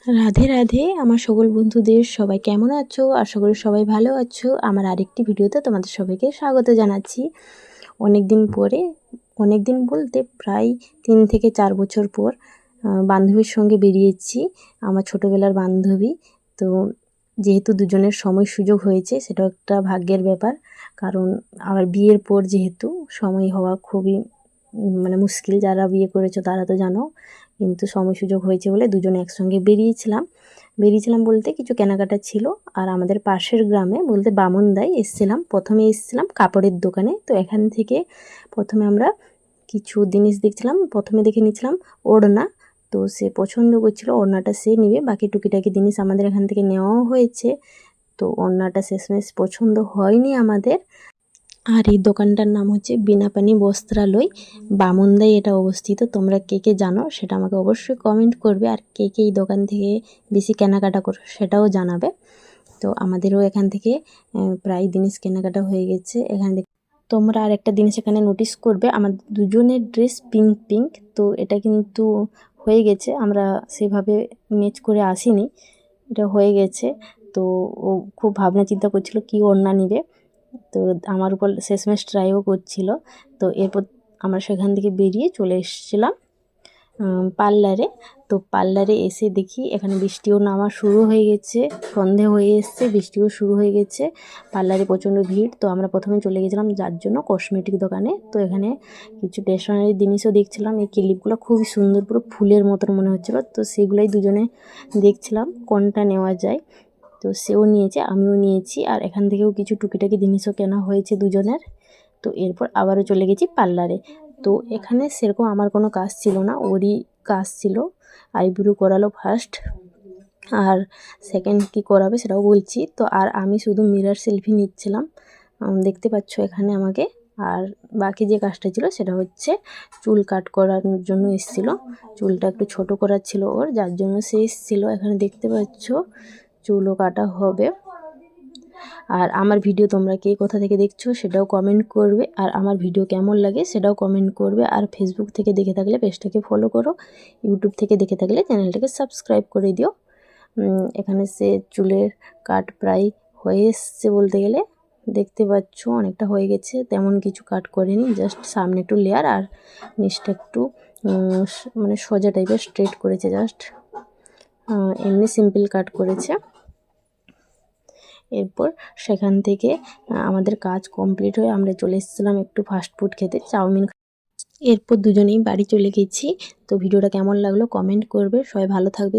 রাধে রাধে আমার সকল বন্ধুদের, সবাই কেমন আছো? আশা করি সবাই ভালো আছো। আমার আরেকটি ভিডিওতে তোমাদের সবাইকে স্বাগত জানাচ্ছি। অনেক দিন পরে, অনেক দিন বলতে প্রায় 3 থেকে 4 বছর পর বান্ধবীর সঙ্গে বেরিয়েছি। আমার ছোটোবেলার বান্ধবী। তো যেহেতু দুজনের সময় সুযোগ হয়েছে, সেটাও একটা ভাগ্যের ব্যাপার। কারণ আমার বিয়ের পর যেহেতু সময় হওয়া খুবই মুশকিল। যারা বিয়ে করেছো তারা তো জানো, কিন্তু সময় সুযোগ হয়েছে বলে দুজনে একসঙ্গে বেরিয়েছিলাম বলতে কিছু কেনাকাটা ছিল। আর আমাদের পাশের গ্রামে বলতে বামনদায় এসেছিলাম। প্রথমে এসেছিলাম কাপড়ের দোকানে। তো এখান থেকে প্রথমে আমরা কিছু জিনিস দেখছিলাম। প্রথমে দেখে নিয়েছিলাম ওড়না। তো সে পছন্দ করছিল, ওড়নাটা সে নেবে। বাকি টুকিটাকি জিনিস আমাদের এখান থেকে নেওয়াও হয়েছে। তো ওড়নাটা শেষমেশ পছন্দ হয়নি আমাদের। আর এই দোকানটার নাম হচ্ছে বিনাপানি বস্ত্রালয়, বামনদায় এটা অবস্থিত। তোমরা কে কে জানো সেটা আমাকে অবশ্যই কমেন্ট করবে। আর কে কে এই দোকান থেকে বেশি কেনাকাটা করো সেটাও জানাবে। তো আমাদেরও এখান থেকে প্রায় জিনিস কেনাকাটা হয়ে গেছে। এখান থেকে তোমরা আর একটা জিনিস এখানে নোটিস করবে, আমার দুজনের ড্রেস পিঙ্ক পিঙ্ক। তো এটা কিন্তু হয়ে গেছে, আমরা সেভাবে ম্যাচ করে আসিনি, এটা হয়ে গেছে। তো ও খুব ভাবনা চিন্তা করছিল কি ওড়না নিবে। তো আমার উপর শেষমেশ ট্রাইও করছিল। তো এরপর আমরা সেখান থেকে বেরিয়ে চলে এসেছিলাম পার্লারে। তো পার্লারে এসে দেখি এখানে বৃষ্টিও নামা শুরু হয়ে গেছে, সন্ধে হয়ে এসছে, বৃষ্টিও শুরু হয়ে গেছে। পার্লারে প্রচণ্ড ভিড়। তো আমরা প্রথমে চলে গেছিলাম যার জন্য কসমেটিক দোকানে। তো এখানে কিছু স্টেশনারি জিনিসও দেখছিলাম। এই ক্লিপগুলো খুবই সুন্দর, পুরো ফুলের মতন মনে হচ্ছিলো। তো সেগুলোই দুজনে দেখছিলাম কোনটা নেওয়া যায়। তো সেও নিয়েছে, আমিও নিয়েছি। আর এখান থেকেও কিছু টুকিটাকি জিনিসও কেনা হয়েছে দুজনের। তো এরপর আবারও চলে গেছি পার্লারে। তো এখানে সেরকম আমার কোনো কাজ ছিল না, ওরই কাজ ছিল। আইব্রো করালো ফার্স্ট, আর সেকেন্ড কী করাবে সেটাও বলছি। তো আর আমি শুধু মিরর সেলফি নিচ্ছিলাম, দেখতে পাচ্ছ এখানে আমাকে। আর বাকি যে কাজটা ছিল সেটা হচ্ছে চুল কাট করার জন্য এসেছিল। চুলটা একটু ছোট করার ছিল ওর, যার জন্য সে এসেছিলো। এখানে দেখতে পাচ্ছ চুলও কাটা হবে। আর আমার ভিডিও তোমরা কে কোথা থেকে দেখছো সেটাও কমেন্ট করবে। আর আমার ভিডিও কেমন লাগে সেটাও কমেন্ট করবে। আর ফেসবুক থেকে দেখে থাকলে পেজটাকে ফলো করো, ইউটিউব থেকে দেখে থাকলে চ্যানেলটাকে সাবস্ক্রাইব করে দিও। এখানে সে চুলের কাট প্রায় হয়ে এসছে বলতে গেলে, দেখতে পাচ্ছ অনেকটা হয়ে গেছে। তেমন কিছু কাট করেনি, জাস্ট সামনে একটু লেয়ার আর নিচটা একটু সোজা টাইপের স্ট্রেট করেছে, জাস্ট এমনি সিম্পল কাট করেছে। এরপর সেখান থেকে আমাদের কাজ কমপ্লিট হয়ে আমরা চলে এসেছিলাম একটু ফাস্টফুড খেতে, চাউমিন। এরপর দুজনেই বাড়ি চলে গেছি। তো ভিডিওটা কেমন লাগলো কমেন্ট করবে। সবাই ভালো থাকবে।